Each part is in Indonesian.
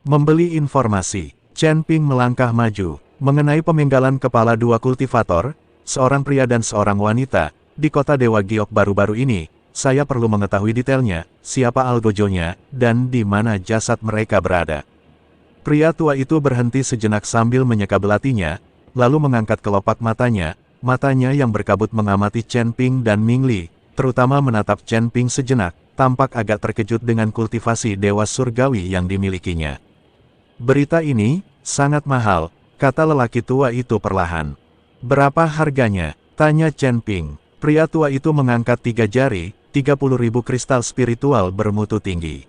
Membeli informasi. Chen Ping melangkah maju, mengenai pemenggalan kepala dua kultivator, seorang pria dan seorang wanita, di kota Dewa Giok baru-baru ini. Saya perlu mengetahui detailnya, siapa algojonya, dan di mana jasad mereka berada. Pria tua itu berhenti sejenak sambil menyeka belatinya, lalu mengangkat kelopak matanya yang berkabut mengamati Chen Ping dan Ming Li, terutama menatap Chen Ping sejenak, tampak agak terkejut dengan kultivasi dewa surgawi yang dimilikinya. Berita ini sangat mahal, kata lelaki tua itu perlahan. Berapa harganya? Tanya Chen Ping. Pria tua itu mengangkat 3 jari, 30.000 kristal spiritual bermutu tinggi.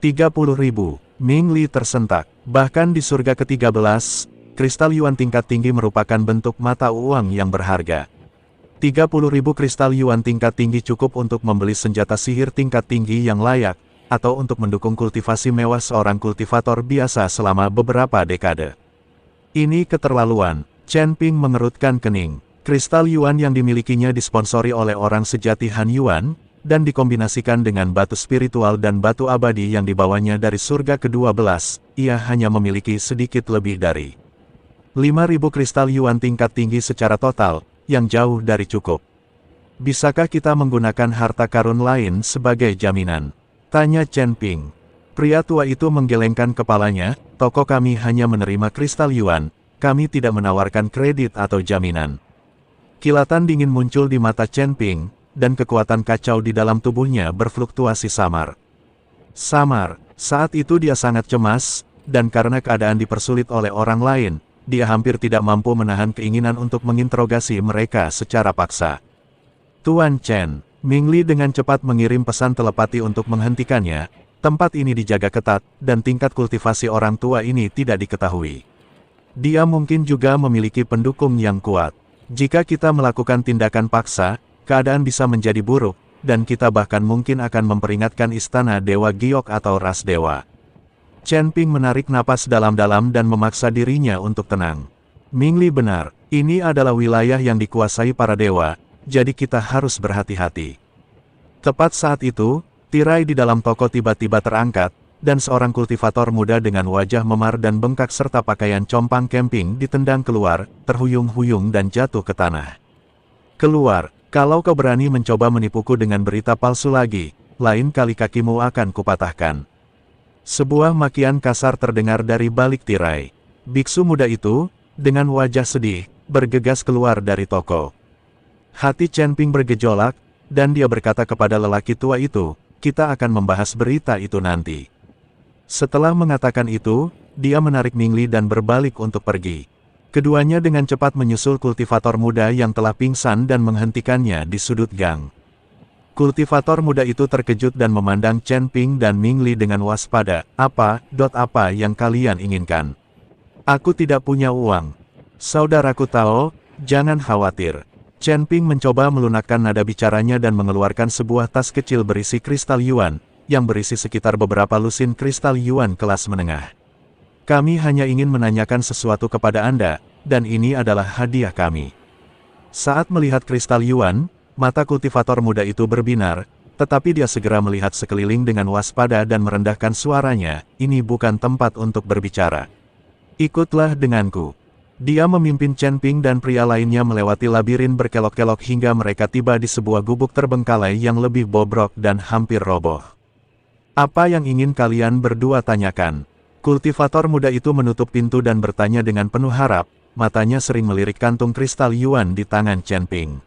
30.000, Ming Li tersentak. Bahkan di surga ke-13, kristal yuan tingkat tinggi merupakan bentuk mata uang yang berharga. 30.000 kristal yuan tingkat tinggi cukup untuk membeli senjata sihir tingkat tinggi yang layak, atau untuk mendukung kultivasi mewah seorang kultivator biasa selama beberapa dekade. Ini keterlaluan. Chen Ping mengerutkan kening. Kristal yuan yang dimilikinya disponsori oleh orang sejati Han Yuan, dan dikombinasikan dengan batu spiritual dan batu abadi yang dibawanya dari surga ke-12, ia hanya memiliki sedikit lebih dari 5.000 kristal yuan tingkat tinggi secara total, yang jauh dari cukup. Bisakah kita menggunakan harta karun lain sebagai jaminan? Tanya Chen Ping. Pria tua itu menggelengkan kepalanya, toko kami hanya menerima kristal yuan, kami tidak menawarkan kredit atau jaminan. Kilatan dingin muncul di mata Chen Ping, dan kekuatan kacau di dalam tubuhnya berfluktuasi samar. Saat itu dia sangat cemas, dan karena keadaan dipersulit oleh orang lain, dia hampir tidak mampu menahan keinginan untuk menginterogasi mereka secara paksa. Tuan Chen, Ming Li dengan cepat mengirim pesan telepati untuk menghentikannya. Tempat ini dijaga ketat, dan tingkat kultivasi orang tua ini tidak diketahui. Dia mungkin juga memiliki pendukung yang kuat. Jika kita melakukan tindakan paksa, keadaan bisa menjadi buruk, dan kita bahkan mungkin akan memperingatkan istana Dewa Giok atau ras dewa. Chen Ping menarik napas dalam-dalam dan memaksa dirinya untuk tenang. Ming Li benar, ini adalah wilayah yang dikuasai para dewa, jadi kita harus berhati-hati. Tepat saat itu, tirai di dalam toko tiba-tiba terangkat, dan seorang kultivator muda dengan wajah memar dan bengkak serta pakaian compang camping ditendang keluar, terhuyung-huyung dan jatuh ke tanah. Keluar, kalau kau berani mencoba menipuku dengan berita palsu lagi, lain kali kakimu akan kupatahkan. Sebuah makian kasar terdengar dari balik tirai. Biksu muda itu, dengan wajah sedih, bergegas keluar dari toko. Hati Chen Ping bergejolak, dan dia berkata kepada lelaki tua itu, kita akan membahas berita itu nanti. Setelah mengatakan itu, dia menarik Ming Li dan berbalik untuk pergi. Keduanya dengan cepat menyusul kultivator muda yang telah pingsan dan menghentikannya di sudut gang. Kultivator muda itu terkejut dan memandang Chen Ping dan Ming Li dengan waspada. Apa yang kalian inginkan? Aku tidak punya uang. Saudaraku Tao, jangan khawatir. Chen Ping mencoba melunakkan nada bicaranya dan mengeluarkan sebuah tas kecil berisi kristal yuan, yang berisi sekitar beberapa lusin kristal yuan kelas menengah. Kami hanya ingin menanyakan sesuatu kepada Anda, dan ini adalah hadiah kami. Saat melihat kristal yuan, mata kultivator muda itu berbinar, tetapi dia segera melihat sekeliling dengan waspada dan merendahkan suaranya, ini bukan tempat untuk berbicara. Ikutlah denganku. Dia memimpin Chen Ping dan pria lainnya melewati labirin berkelok-kelok hingga mereka tiba di sebuah gubuk terbengkalai yang lebih bobrok dan hampir roboh. Apa yang ingin kalian berdua tanyakan? Kultivator muda itu menutup pintu dan bertanya dengan penuh harap, matanya sering melirik kantung kristal yuan di tangan Chen Ping.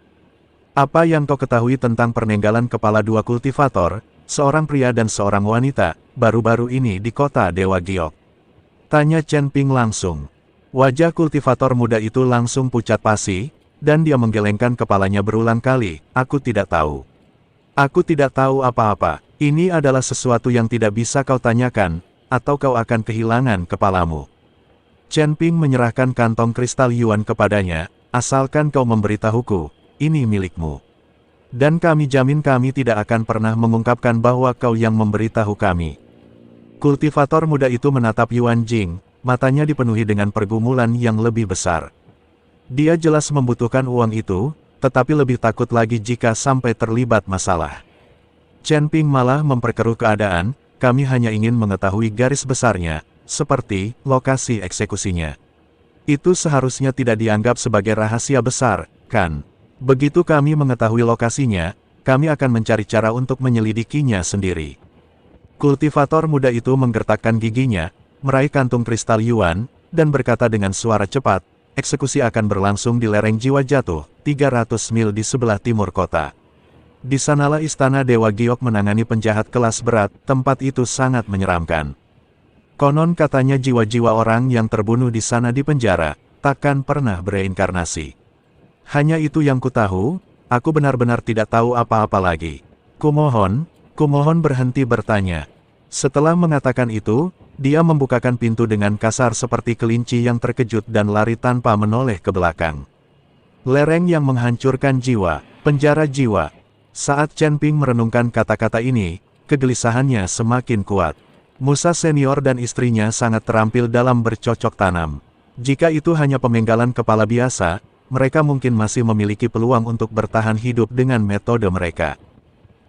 Apa yang kau ketahui tentang penenggalan kepala dua kultivator, seorang pria dan seorang wanita, baru-baru ini di kota Dewa Giok? Tanya Chen Ping langsung. Wajah kultivator muda itu langsung pucat pasi, dan dia menggelengkan kepalanya berulang kali, aku tidak tahu. Aku tidak tahu apa-apa, ini adalah sesuatu yang tidak bisa kau tanyakan, atau kau akan kehilangan kepalamu. Chen Ping menyerahkan kantong kristal yuan kepadanya, asalkan kau memberitahuku, ini milikmu. Dan kami jamin kami tidak akan pernah mengungkapkan bahwa kau yang memberitahu kami. Kultivator muda itu menatap Yuan Jing, matanya dipenuhi dengan pergumulan yang lebih besar. Dia jelas membutuhkan uang itu, tetapi lebih takut lagi jika sampai terlibat masalah. Chen Ping malah memperkeruh keadaan, kami hanya ingin mengetahui garis besarnya, seperti lokasi eksekusinya. Itu seharusnya tidak dianggap sebagai rahasia besar, kan? Begitu kami mengetahui lokasinya, kami akan mencari cara untuk menyelidikinya sendiri. Kultivator muda itu menggertakkan giginya, meraih kantung kristal Yuan, dan berkata dengan suara cepat, eksekusi akan berlangsung di lereng jiwa jatuh, 300 mil di sebelah timur kota. Di sanalah istana Dewa Giok menangani penjahat kelas berat, tempat itu sangat menyeramkan. Konon katanya jiwa-jiwa orang yang terbunuh di sana di penjara, takkan pernah bereinkarnasi. Hanya itu yang kutahu, aku benar-benar tidak tahu apa-apa lagi. Kumohon berhenti bertanya. Setelah mengatakan itu, dia membukakan pintu dengan kasar seperti kelinci yang terkejut dan lari tanpa menoleh ke belakang. Lereng yang menghancurkan jiwa, penjara jiwa. Saat Chen Ping merenungkan kata-kata ini, kegelisahannya semakin kuat. Musa senior dan istrinya sangat terampil dalam bercocok tanam. Jika itu hanya pemenggalan kepala biasa, mereka mungkin masih memiliki peluang untuk bertahan hidup dengan metode mereka.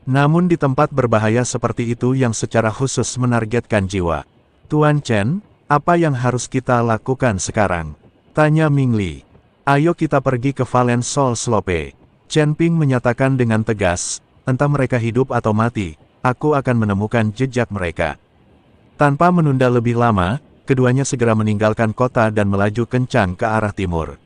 Namun di tempat berbahaya seperti itu yang secara khusus menargetkan jiwa. Tuan Chen, apa yang harus kita lakukan sekarang? Tanya Ming Li. Ayo kita pergi ke Valen Sol Slope. Chen Ping menyatakan dengan tegas, entah mereka hidup atau mati, aku akan menemukan jejak mereka. Tanpa menunda lebih lama, keduanya segera meninggalkan kota dan melaju kencang ke arah timur.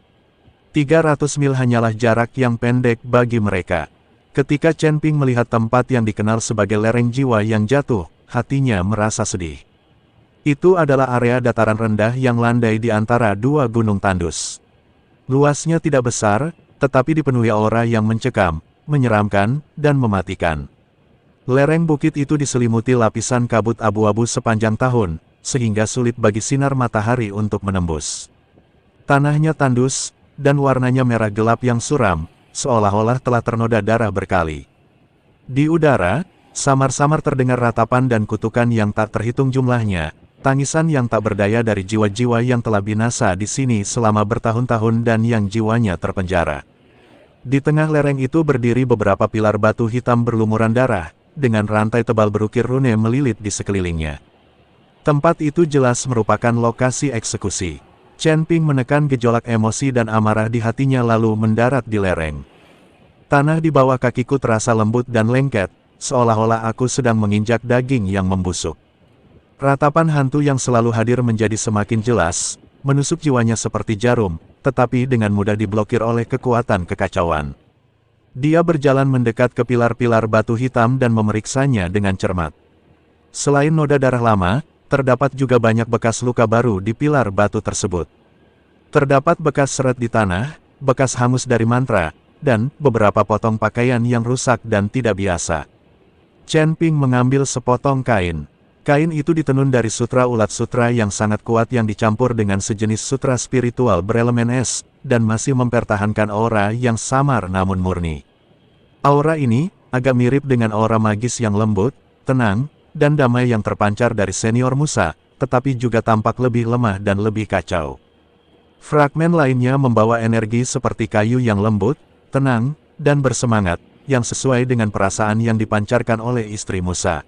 300 mil hanyalah jarak yang pendek bagi mereka. Ketika Chen Ping melihat tempat yang dikenal sebagai lereng jiwa yang jatuh, hatinya merasa sedih. Itu adalah area dataran rendah yang landai di antara dua gunung tandus. Luasnya tidak besar, tetapi dipenuhi aura yang mencekam, menyeramkan, dan mematikan. Lereng bukit itu diselimuti lapisan kabut abu-abu sepanjang tahun, sehingga sulit bagi sinar matahari untuk menembus. Tanahnya tandus, dan warnanya merah gelap yang suram, seolah-olah telah ternoda darah berkali. Di udara, samar-samar terdengar ratapan dan kutukan yang tak terhitung jumlahnya, tangisan yang tak berdaya dari jiwa-jiwa yang telah binasa di sini selama bertahun-tahun dan yang jiwanya terpenjara. Di tengah lereng itu berdiri beberapa pilar batu hitam berlumuran darah, dengan rantai tebal berukir rune melilit di sekelilingnya. Tempat itu jelas merupakan lokasi eksekusi. Chen Ping menekan gejolak emosi dan amarah di hatinya lalu mendarat di lereng. Tanah di bawah kakiku terasa lembut dan lengket, seolah-olah aku sedang menginjak daging yang membusuk. Ratapan hantu yang selalu hadir menjadi semakin jelas, menusuk jiwanya seperti jarum, tetapi dengan mudah diblokir oleh kekuatan kekacauan. Dia berjalan mendekat ke pilar-pilar batu hitam dan memeriksanya dengan cermat. Selain noda darah lama, terdapat juga banyak bekas luka baru di pilar batu tersebut. Terdapat bekas seret di tanah, bekas hangus dari mantra, dan beberapa potong pakaian yang rusak dan tidak biasa. Chen Ping mengambil sepotong kain. Kain itu ditenun dari sutra ulat sutra yang sangat kuat yang dicampur dengan sejenis sutra spiritual berelemen es, dan masih mempertahankan aura yang samar namun murni. Aura ini agak mirip dengan aura magis yang lembut, tenang, dan damai yang terpancar dari senior Musa, tetapi juga tampak lebih lemah dan lebih kacau. Fragmen lainnya membawa energi seperti kayu yang lembut, tenang, dan bersemangat, yang sesuai dengan perasaan yang dipancarkan oleh istri Musa.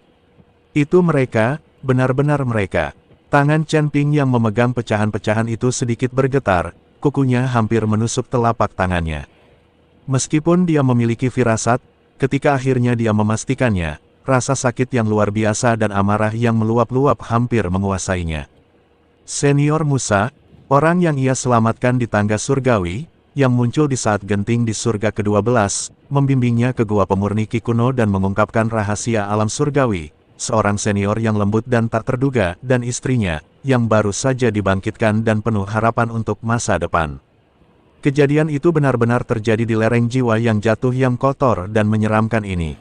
Itu mereka, benar-benar mereka. Tangan Chen Ping yang memegang pecahan-pecahan itu sedikit bergetar, kukunya hampir menusuk telapak tangannya. Meskipun dia memiliki firasat, ketika akhirnya dia memastikannya, rasa sakit yang luar biasa dan amarah yang meluap-luap hampir menguasainya. Senior Musa, orang yang ia selamatkan di tangga surgawi, yang muncul di saat genting di surga ke-12, membimbingnya ke gua pemurni Ki kuno dan mengungkapkan rahasia alam surgawi, seorang senior yang lembut dan tak terduga, dan istrinya, yang baru saja dibangkitkan dan penuh harapan untuk masa depan. Kejadian itu benar-benar terjadi di lereng jiwa yang jatuh yang kotor dan menyeramkan ini.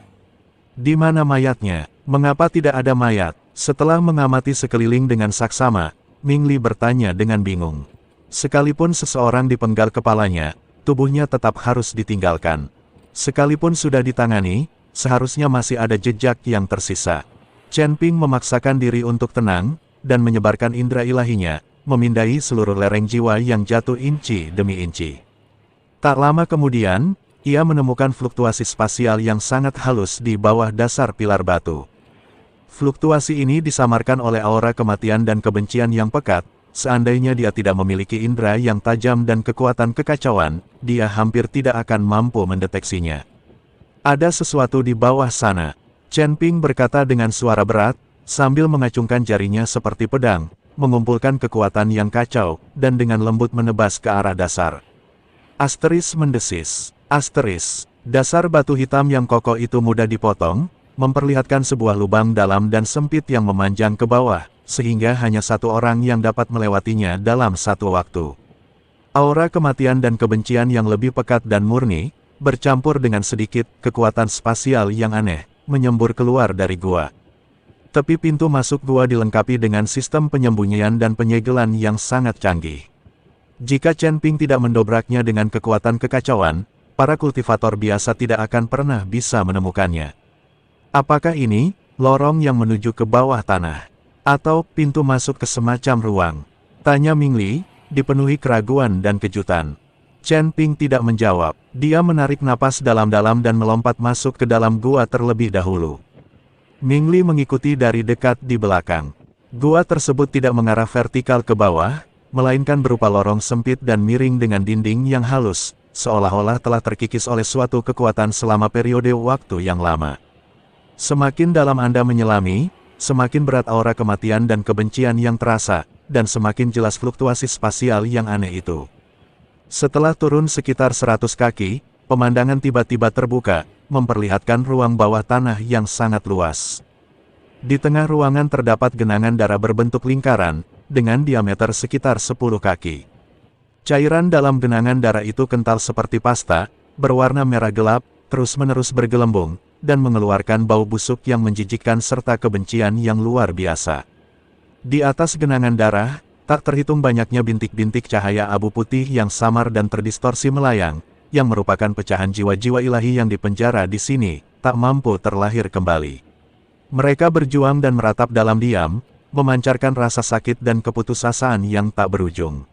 Di mana mayatnya? Mengapa tidak ada mayat? Setelah mengamati sekeliling dengan saksama, Ming Li bertanya dengan bingung. Sekalipun seseorang dipenggal kepalanya, tubuhnya tetap harus ditinggalkan. Sekalipun sudah ditangani, seharusnya masih ada jejak yang tersisa. Chen Ping memaksakan diri untuk tenang, dan menyebarkan indera ilahinya, memindai seluruh lereng jiwa yang jatuh inci demi inci. Tak lama kemudian, ia menemukan fluktuasi spasial yang sangat halus di bawah dasar pilar batu. Fluktuasi ini disamarkan oleh aura kematian dan kebencian yang pekat. Seandainya dia tidak memiliki indera yang tajam dan kekuatan kekacauan, dia hampir tidak akan mampu mendeteksinya. Ada sesuatu di bawah sana, Chen Ping berkata dengan suara berat, sambil mengacungkan jarinya seperti pedang, mengumpulkan kekuatan yang kacau, dan dengan lembut menebas ke arah dasar. Asteris mendesis. Asteris. Dasar batu hitam yang kokoh itu mudah dipotong, memperlihatkan sebuah lubang dalam dan sempit yang memanjang ke bawah, sehingga hanya satu orang yang dapat melewatinya dalam satu waktu. Aura kematian dan kebencian yang lebih pekat dan murni, bercampur dengan sedikit kekuatan spasial yang aneh, menyembur keluar dari gua. Tepi pintu masuk gua dilengkapi dengan sistem penyembunyian dan penyegelan yang sangat canggih. Jika Chen Ping tidak mendobraknya dengan kekuatan kekacauan, para kultivator biasa tidak akan pernah bisa menemukannya. Apakah ini lorong yang menuju ke bawah tanah? Atau pintu masuk ke semacam ruang? Tanya Ming Li, dipenuhi keraguan dan kejutan. Chen Ping tidak menjawab. Dia menarik napas dalam-dalam dan melompat masuk ke dalam gua terlebih dahulu. Ming Li mengikuti dari dekat di belakang. Gua tersebut tidak mengarah vertikal ke bawah, melainkan berupa lorong sempit dan miring dengan dinding yang halus, seolah-olah telah terkikis oleh suatu kekuatan selama periode waktu yang lama. Semakin dalam Anda menyelami, semakin berat aura kematian dan kebencian yang terasa, dan semakin jelas fluktuasi spasial yang aneh itu. Setelah turun sekitar 100 kaki, pemandangan tiba-tiba terbuka, memperlihatkan ruang bawah tanah yang sangat luas. Di tengah ruangan terdapat genangan darah berbentuk lingkaran, dengan diameter sekitar 10 kaki. Cairan dalam genangan darah itu kental seperti pasta, berwarna merah gelap, terus-menerus bergelembung, dan mengeluarkan bau busuk yang menjijikkan serta kebencian yang luar biasa. Di atas genangan darah, tak terhitung banyaknya bintik-bintik cahaya abu putih yang samar dan terdistorsi melayang, yang merupakan pecahan jiwa-jiwa ilahi yang dipenjara di sini, tak mampu terlahir kembali. Mereka berjuang dan meratap dalam diam, memancarkan rasa sakit dan keputusasaan yang tak berujung.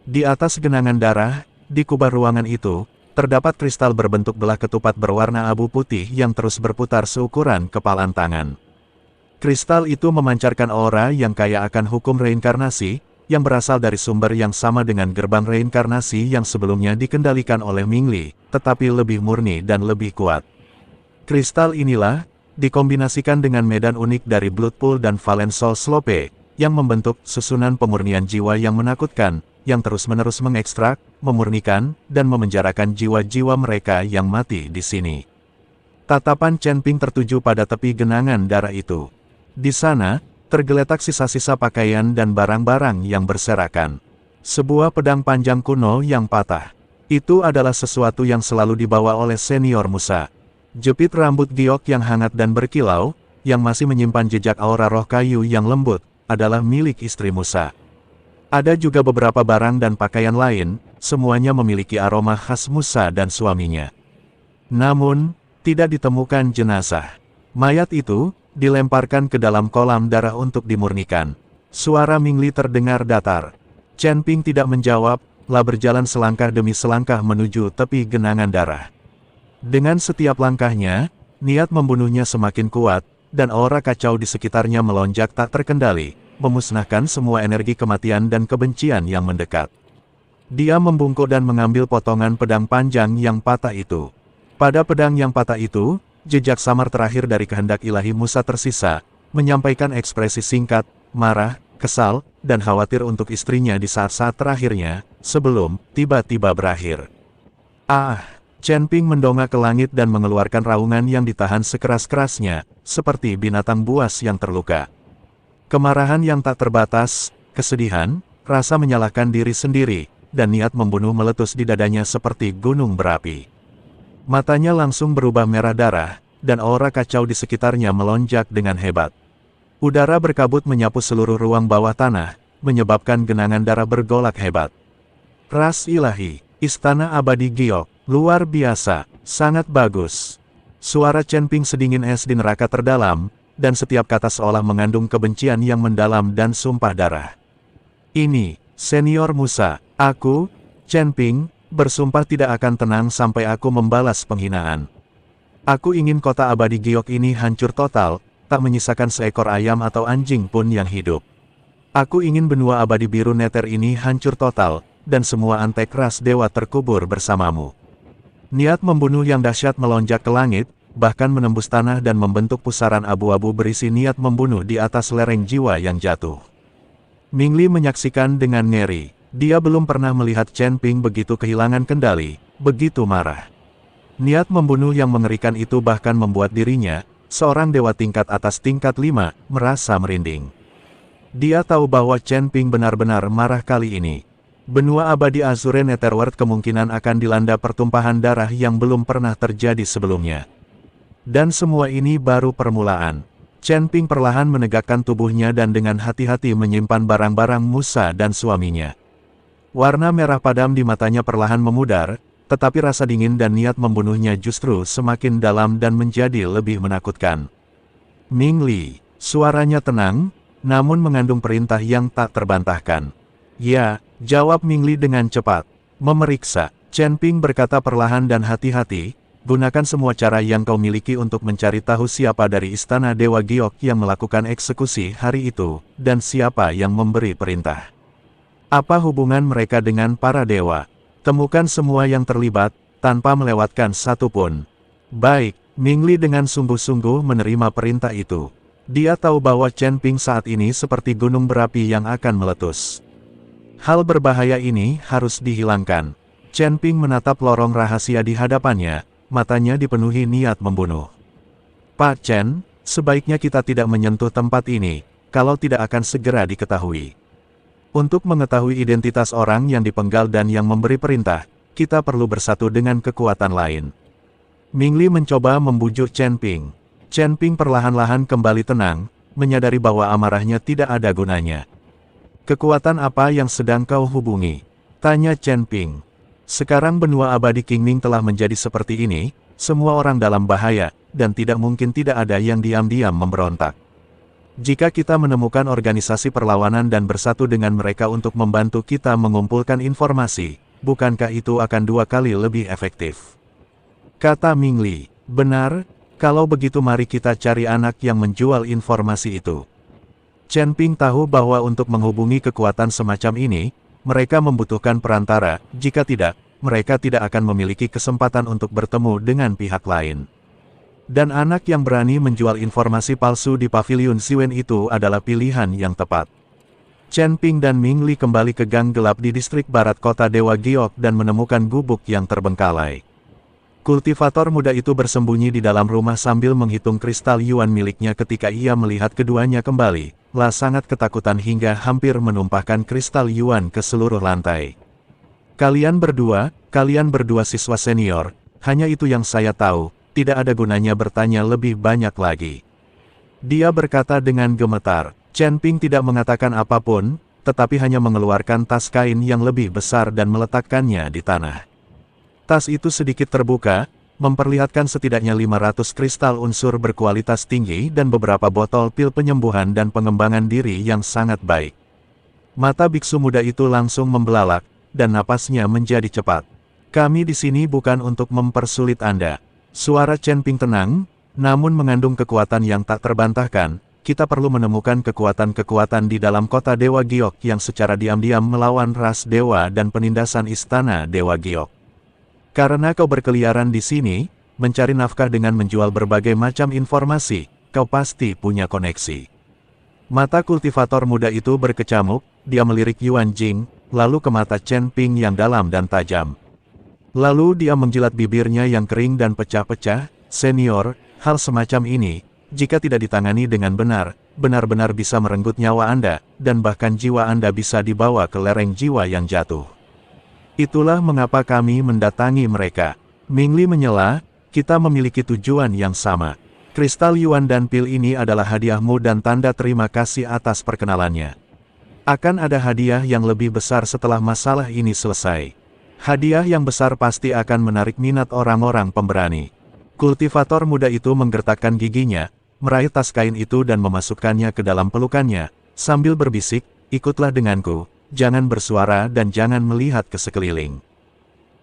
Di atas genangan darah, di kubah ruangan itu, terdapat kristal berbentuk belah ketupat berwarna abu putih yang terus berputar seukuran kepalan tangan. Kristal itu memancarkan aura yang kaya akan hukum reinkarnasi, yang berasal dari sumber yang sama dengan gerbang reinkarnasi yang sebelumnya dikendalikan oleh Ming Li, tetapi lebih murni dan lebih kuat. Kristal inilah, dikombinasikan dengan medan unik dari Blood Pool dan Valen Soul Slope, yang membentuk susunan pemurnian jiwa yang menakutkan, yang terus-menerus mengekstrak, memurnikan, dan memenjarakan jiwa-jiwa mereka yang mati di sini. Tatapan Chen Ping tertuju pada tepi genangan darah itu. Di sana, tergeletak sisa-sisa pakaian dan barang-barang yang berserakan. Sebuah pedang panjang kuno yang patah. Itu adalah sesuatu yang selalu dibawa oleh senior Musa. Jepit rambut giok yang hangat dan berkilau, yang masih menyimpan jejak aura roh kayu yang lembut, adalah milik istri Musa. Ada juga beberapa barang dan pakaian lain, semuanya memiliki aroma khas Musa dan suaminya. Namun, tidak ditemukan jenazah. Mayat itu dilemparkan ke dalam kolam darah untuk dimurnikan. Suara Ming Li terdengar datar. Chen Ping tidak menjawab, lah berjalan selangkah demi selangkah menuju tepi genangan darah. Dengan setiap langkahnya, niat membunuhnya semakin kuat, dan aura kacau di sekitarnya melonjak tak terkendali, memusnahkan semua energi kematian dan kebencian yang mendekat. Dia membungkuk dan mengambil potongan pedang panjang yang patah itu. Pada pedang yang patah itu, jejak samar terakhir dari kehendak ilahi Musa tersisa, menyampaikan ekspresi singkat, marah, kesal, dan khawatir untuk istrinya di saat-saat terakhirnya, sebelum tiba-tiba berakhir. Chen Ping mendongak ke langit dan mengeluarkan raungan yang ditahan sekeras-kerasnya, seperti binatang buas yang terluka. Kemarahan yang tak terbatas, kesedihan, rasa menyalahkan diri sendiri, dan niat membunuh meletus di dadanya seperti gunung berapi. Matanya langsung berubah merah darah, dan aura kacau di sekitarnya melonjak dengan hebat. Udara berkabut menyapu seluruh ruang bawah tanah, menyebabkan genangan darah bergolak hebat. Ras ilahi, istana abadi giok, luar biasa, sangat bagus. Suara Chen Ping sedingin es di neraka terdalam, dan setiap kata seolah mengandung kebencian yang mendalam dan sumpah darah. Ini, senior Musa, aku, Chen Ping, bersumpah tidak akan tenang sampai aku membalas penghinaan. Aku ingin kota abadi giok ini hancur total, tak menyisakan seekor ayam atau anjing pun yang hidup. Aku ingin benua abadi biru Nether ini hancur total, dan semua antek ras dewa terkubur bersamamu. Niat membunuh yang dahsyat melonjak ke langit, bahkan menembus tanah dan membentuk pusaran abu-abu berisi niat membunuh di atas lereng jiwa yang jatuh. Ming Li menyaksikan dengan ngeri. Dia belum pernah melihat Chen Ping begitu kehilangan kendali, begitu marah. Niat membunuh yang mengerikan itu bahkan membuat dirinya, seorang dewa tingkat atas tingkat 5, merasa merinding. Dia tahu bahwa Chen Ping benar-benar marah kali ini. Benua abadi Azure Netherworld kemungkinan akan dilanda pertumpahan darah yang belum pernah terjadi sebelumnya. Dan semua ini baru permulaan. Chen Ping perlahan menegakkan tubuhnya dan dengan hati-hati menyimpan barang-barang Musa dan suaminya. Warna merah padam di matanya perlahan memudar, tetapi rasa dingin dan niat membunuhnya justru semakin dalam dan menjadi lebih menakutkan. Ming Li, suaranya tenang, namun mengandung perintah yang tak terbantahkan. Ya, jawab Ming Li dengan cepat. Memeriksa, Chen Ping berkata perlahan dan hati-hati, gunakan semua cara yang kau miliki untuk mencari tahu siapa dari Istana Dewa Giok yang melakukan eksekusi hari itu, dan siapa yang memberi perintah. Apa hubungan mereka dengan para dewa? Temukan semua yang terlibat, tanpa melewatkan satu pun. Baik, Ming Li dengan sungguh-sungguh menerima perintah itu. Dia tahu bahwa Chen Ping saat ini seperti gunung berapi yang akan meletus. Hal berbahaya ini harus dihilangkan. Chen Ping menatap lorong rahasia di hadapannya, matanya dipenuhi niat membunuh. Pak Chen, sebaiknya kita tidak menyentuh tempat ini, kalau tidak akan segera diketahui. Untuk mengetahui identitas orang yang dipenggal dan yang memberi perintah, kita perlu bersatu dengan kekuatan lain. Ming Li mencoba membujuk Chen Ping. Chen Ping perlahan-lahan kembali tenang, menyadari bahwa amarahnya tidak ada gunanya. Kekuatan apa yang sedang kau hubungi? Tanya Chen Ping. Sekarang benua abadi Qingning telah menjadi seperti ini, semua orang dalam bahaya, dan tidak mungkin tidak ada yang diam-diam memberontak. Jika kita menemukan organisasi perlawanan dan bersatu dengan mereka untuk membantu kita mengumpulkan informasi, bukankah itu akan 2 kali lebih efektif? Kata Ming Li, benar, kalau begitu mari kita cari anak yang menjual informasi itu. Chen Ping tahu bahwa untuk menghubungi kekuatan semacam ini, mereka membutuhkan perantara, jika tidak, mereka tidak akan memiliki kesempatan untuk bertemu dengan pihak lain. Dan anak yang berani menjual informasi palsu di pavilion Xiwen itu adalah pilihan yang tepat. Chen Ping dan Ming Li kembali ke gang gelap di distrik barat kota Dewa Giok dan menemukan gubuk yang terbengkalai. Kultivator muda itu bersembunyi di dalam rumah sambil menghitung kristal Yuan miliknya ketika ia melihat keduanya kembali, sangat ketakutan hingga hampir menumpahkan kristal Yuan ke seluruh lantai. Kalian berdua siswa senior, hanya itu yang saya tahu. Tidak ada gunanya bertanya lebih banyak lagi. Dia berkata dengan gemetar. Chen Ping tidak mengatakan apapun, tetapi hanya mengeluarkan tas kain yang lebih besar dan meletakkannya di tanah. Tas itu sedikit terbuka, memperlihatkan setidaknya 500 kristal unsur berkualitas tinggi dan beberapa botol pil penyembuhan dan pengembangan diri yang sangat baik. Mata biksu muda itu langsung membelalak, dan napasnya menjadi cepat. Kami di sini bukan untuk mempersulit Anda. Suara Chen Ping tenang, namun mengandung kekuatan yang tak terbantahkan. Kita perlu menemukan kekuatan-kekuatan di dalam kota Dewa Giok yang secara diam-diam melawan ras dewa dan penindasan istana Dewa Giok. Karena kau berkeliaran di sini, mencari nafkah dengan menjual berbagai macam informasi, kau pasti punya koneksi. Mata kultivator muda itu berkecamuk, dia melirik Yuan Jing, lalu ke mata Chen Ping yang dalam dan tajam. Lalu dia menjilat bibirnya yang kering dan pecah-pecah. Senior, hal semacam ini, jika tidak ditangani dengan benar, benar-benar bisa merenggut nyawa Anda, dan bahkan jiwa Anda bisa dibawa ke lereng jiwa yang jatuh. Itulah mengapa kami mendatangi mereka. Ming Li menyela, kita memiliki tujuan yang sama. Kristal Yuan dan pil ini adalah hadiahmu dan tanda terima kasih atas perkenalannya. Akan ada hadiah yang lebih besar setelah masalah ini selesai. Hadiah yang besar pasti akan menarik minat orang-orang pemberani. Kultivator muda itu menggertakkan giginya, meraih tas kain itu dan memasukkannya ke dalam pelukannya, sambil berbisik, ikutlah denganku, jangan bersuara dan jangan melihat ke sekeliling.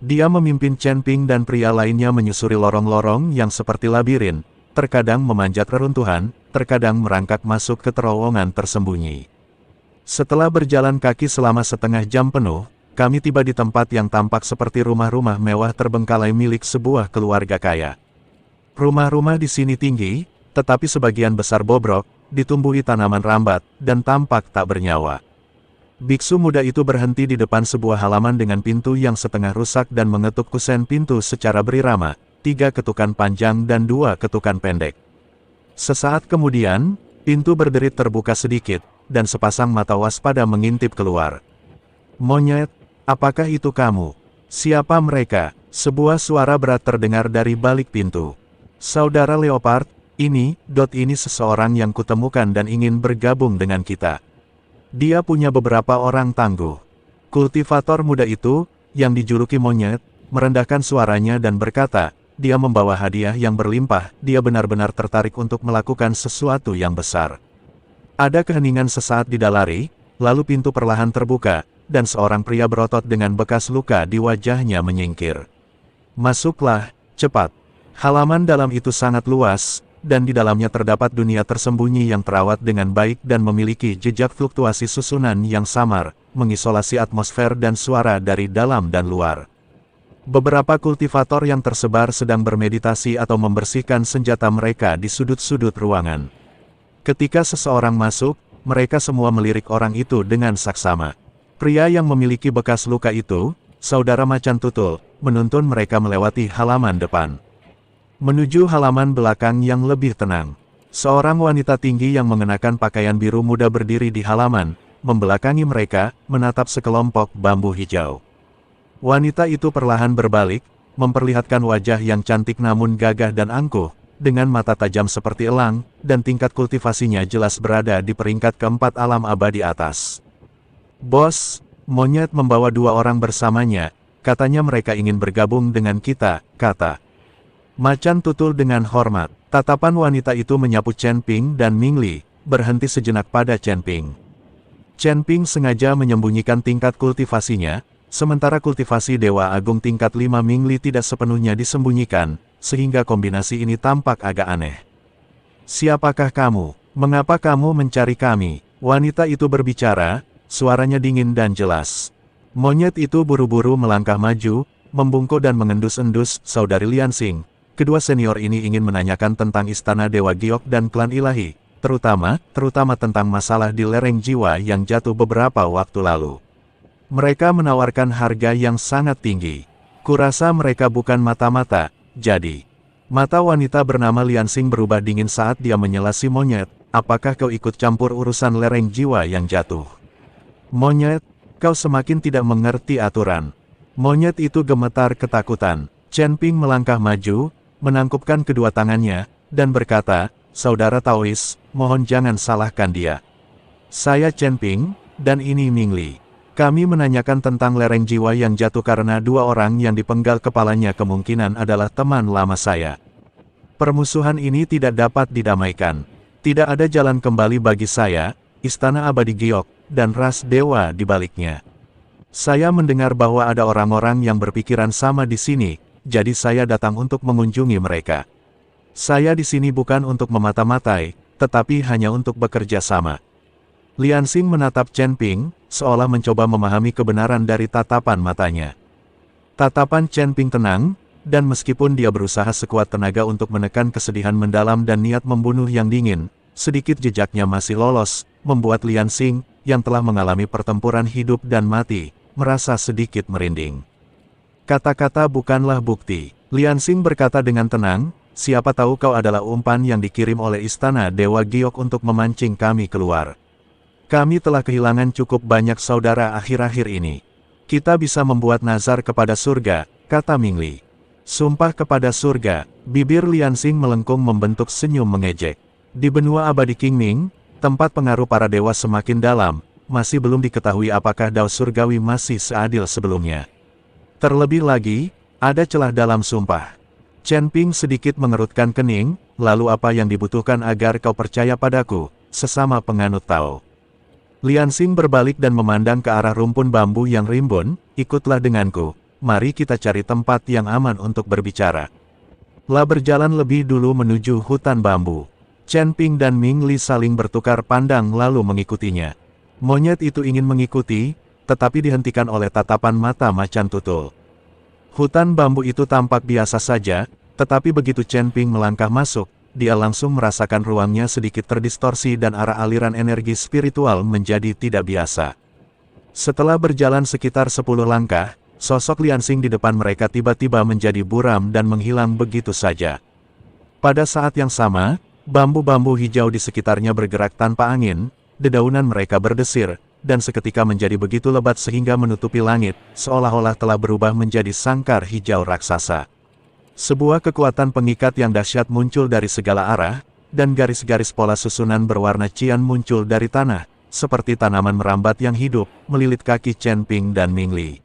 Dia memimpin Chen Ping dan pria lainnya menyusuri lorong-lorong yang seperti labirin, terkadang memanjat reruntuhan, terkadang merangkak masuk ke terowongan tersembunyi. Setelah berjalan kaki selama setengah jam penuh, kami tiba di tempat yang tampak seperti rumah-rumah mewah terbengkalai milik sebuah keluarga kaya. Rumah-rumah di sini tinggi, tetapi sebagian besar bobrok, ditumbuhi tanaman rambat, dan tampak tak bernyawa. Biksu muda itu berhenti di depan sebuah halaman dengan pintu yang setengah rusak dan mengetuk kusen pintu secara berirama, 3 ketukan panjang dan 2 ketukan pendek. Sesaat kemudian, pintu berderit terbuka sedikit, dan sepasang mata waspada mengintip keluar. "Monyet, apakah itu kamu? Siapa mereka?" Sebuah suara berat terdengar dari balik pintu. "Saudara Leopard, ini seseorang yang kutemukan dan ingin bergabung dengan kita. Dia punya beberapa orang tangguh." Kultivator muda itu, yang dijuluki Monyet, merendahkan suaranya dan berkata, dia membawa hadiah yang berlimpah, dia benar-benar tertarik untuk melakukan sesuatu yang besar. Ada keheningan sesaat di Dalari, lalu pintu perlahan terbuka, dan seorang pria berotot dengan bekas luka di wajahnya menyingkir. "Masuklah, cepat." Halaman dalam itu sangat luas, dan di dalamnya terdapat dunia tersembunyi yang terawat dengan baik dan memiliki jejak fluktuasi susunan yang samar, mengisolasi atmosfer dan suara dari dalam dan luar. Beberapa kultivator yang tersebar sedang bermeditasi atau membersihkan senjata mereka di sudut-sudut ruangan. Ketika seseorang masuk, mereka semua melirik orang itu dengan saksama. Pria yang memiliki bekas luka itu, saudara Macan Tutul, menuntun mereka melewati halaman depan. Menuju halaman belakang yang lebih tenang. Seorang wanita tinggi yang mengenakan pakaian biru muda berdiri di halaman, membelakangi mereka, menatap sekelompok bambu hijau. Wanita itu perlahan berbalik, memperlihatkan wajah yang cantik namun gagah dan angkuh, dengan mata tajam seperti elang, dan tingkat kultivasinya jelas berada di peringkat keempat alam abadi atas. "Bos, Monyet membawa 2 orang bersamanya, katanya mereka ingin bergabung dengan kita," kata Macan Tutul dengan hormat. Tatapan wanita itu menyapu Chen Ping dan Ming Li, berhenti sejenak pada Chen Ping. Chen Ping sengaja menyembunyikan tingkat kultivasinya, sementara kultivasi Dewa Agung tingkat 5 Ming Li tidak sepenuhnya disembunyikan, sehingga kombinasi ini tampak agak aneh. "Siapakah kamu? Mengapa kamu mencari kami?" Wanita itu berbicara, suaranya dingin dan jelas. Monyet itu buru-buru melangkah maju, membungkuk dan mengendus-endus, "Saudari Liansing, kedua senior ini ingin menanyakan tentang Istana Dewa Giok dan Klan Ilahi, terutama tentang masalah di lereng jiwa yang jatuh beberapa waktu lalu. Mereka menawarkan harga yang sangat tinggi. Kurasa mereka bukan mata-mata. Jadi, mata wanita bernama Liansing berubah dingin saat dia menyela si Monyet. "Apakah kau ikut campur urusan lereng jiwa yang jatuh?" "Monyet, kau semakin tidak mengerti aturan." Monyet itu gemetar ketakutan. Chen Ping melangkah maju, menangkupkan kedua tangannya, dan berkata, "Saudara Taois, mohon jangan salahkan dia. Saya Chen Ping, dan ini Ming Li. Kami menanyakan tentang lereng jiwa yang jatuh karena 2 orang yang dipenggal kepalanya kemungkinan adalah teman lama saya. Permusuhan ini tidak dapat didamaikan. Tidak ada jalan kembali bagi saya, Istana Abadi Giok, dan ras dewa di baliknya. Saya mendengar bahwa ada orang-orang yang berpikiran sama di sini, jadi saya datang untuk mengunjungi mereka. Saya di sini bukan untuk memata-matai, tetapi hanya untuk bekerja sama." Liansing menatap Chen Ping, seolah mencoba memahami kebenaran dari tatapan matanya. Tatapan Chen Ping tenang, dan meskipun dia berusaha sekuat tenaga untuk menekan kesedihan mendalam dan niat membunuh yang dingin, sedikit jejaknya masih lolos, membuat Liansing, yang telah mengalami pertempuran hidup dan mati, merasa sedikit merinding. "Kata-kata bukanlah bukti," Liansing berkata dengan tenang, "siapa tahu kau adalah umpan yang dikirim oleh Istana Dewa Giok untuk memancing kami keluar. Kami telah kehilangan cukup banyak saudara akhir-akhir ini. Kita bisa membuat nazar kepada surga," kata Ming Li. "Sumpah kepada surga." Bibir Liansing melengkung membentuk senyum mengejek. Di benua abadi Qingming, tempat pengaruh para dewa semakin dalam, masih belum diketahui apakah Dao Surgawi masih seadil sebelumnya. Terlebih lagi, ada celah dalam sumpah. Chen Ping sedikit mengerutkan kening, "Lalu apa yang dibutuhkan agar kau percaya padaku, sesama penganut Tao?" Liansing berbalik dan memandang ke arah rumpun bambu yang rimbun, "Ikutlah denganku, mari kita cari tempat yang aman untuk berbicara." La berjalan lebih dulu menuju hutan bambu. Chen Ping dan Ming Li saling bertukar pandang lalu mengikutinya. Monyet itu ingin mengikuti, tetapi dihentikan oleh tatapan mata macan tutul. Hutan bambu itu tampak biasa saja, tetapi begitu Chen Ping melangkah masuk, dia langsung merasakan ruangnya sedikit terdistorsi dan arah aliran energi spiritual menjadi tidak biasa. Setelah berjalan sekitar 10 langkah, sosok Liansing di depan mereka tiba-tiba menjadi buram dan menghilang begitu saja. Pada saat yang sama, bambu-bambu hijau di sekitarnya bergerak tanpa angin, dedaunan mereka berdesir, dan seketika menjadi begitu lebat sehingga menutupi langit, seolah-olah telah berubah menjadi sangkar hijau raksasa. Sebuah kekuatan pengikat yang dahsyat muncul dari segala arah, dan garis-garis pola susunan berwarna cian muncul dari tanah, seperti tanaman merambat yang hidup, melilit kaki Chen Ping dan Ming Li.